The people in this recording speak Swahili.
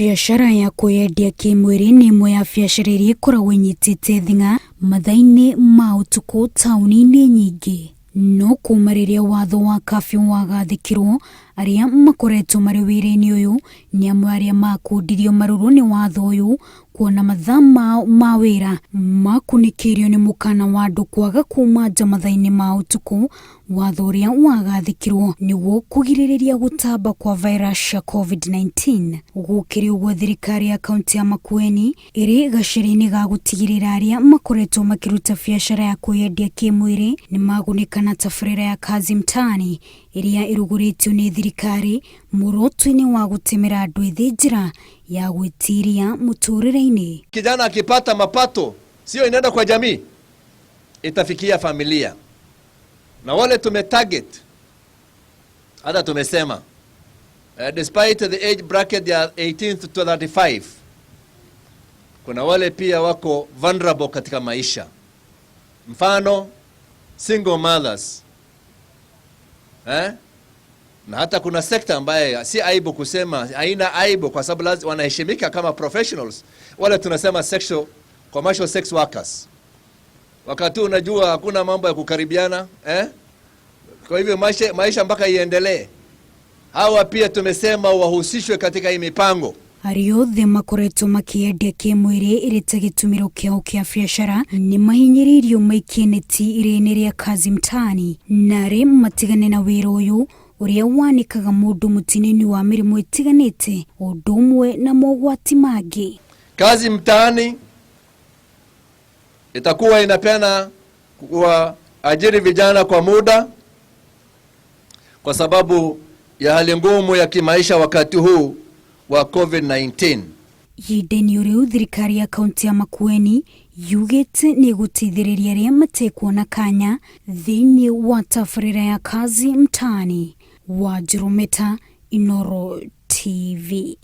Biashara ya kwendia kimwiri ni imwe ya biashara iria ikoragwo inyitite thing'a mathaa-inĩ ma ũtukũ taũni-inĩ nyingĩ. No kuma rĩrĩa watho wa curfew wagathĩkirwo, arĩa makoretwo marĩ wĩra-inĩ ũyũ nĩ amwe arĩa makundirio marũrũ nĩ watho ũyũ, kuona mathaa mao ma wĩra makunĩkĩirio nĩ mũkana wa andũ kwaga kuma nja mathaa-inĩ ma ũtukũ, watho ũrĩa wagathĩkirwo nĩguo kũgirĩrĩria gũtamba kwa virus ya COVID-19. Gũkĩrĩ ũguo, thirikari ya kaunti ya Makueni ĩrĩ gacĩra-inĩ ga gũtigĩrĩra arĩa makoretwo makĩruta biashara ya kwendia kĩmwĩrĩ nĩ magunĩka na tabarĩra ya kazi mtaani ĩrĩa ĩrugũrĩtio nĩ thirikari muoroto-inĩ wa gũtemera andũ ethĩ njĩra ya gwĩtiria mũtũrĩre-inĩ. Kijana akipata mapato sio inaenda kwa jamii, itafikia familia. Na wale tumetarget, hata tumesema despite the age bracket ya 18 to 35, kuna wale pia wako vulnerable katika maisha. Mfano single mothers, na hata kuna sekta ambaye si aibu kusema, haina aibu kwa sababu lazima wanaheshimika kama professionals. Wale tunasema commercial sex workers. Wakati unajua hakuna mambo ya kukaribiana, Kwa hivyo maisha mpaka iendelee. Hawa pia tumesema wahusishwe katika hii mipango. Ariothe makoretwo makĩendia kĩmwĩrĩ ĩrĩ ta gĩtumĩro kĩao kĩa biashara nĩ mahinyĩrĩirio maikie neti irĩ-inĩ rĩa kazi mtaani, na arĩ matigane na wĩra ũyũ ũrĩa wanĩkaga mũndũ mũtino-inĩ wa mĩrimũ ĩtiganĩte ũndũ ũmwe na mogwati mangĩ. Kazi mtaani itakuwa inapeana kuajiri vijana kwa muda kwa sababu ya hali ngumu ya kimaisha wakati huu wa COVID-19. Ihinda-inĩ rĩu thirikari ya kaunti ya Makueni yugĩte nĩ gũteithĩrĩria arĩa matekuona kanya thĩinĩ wa tabarĩra ya kazi mtaani. Wanjiru Meta, Inooro TV.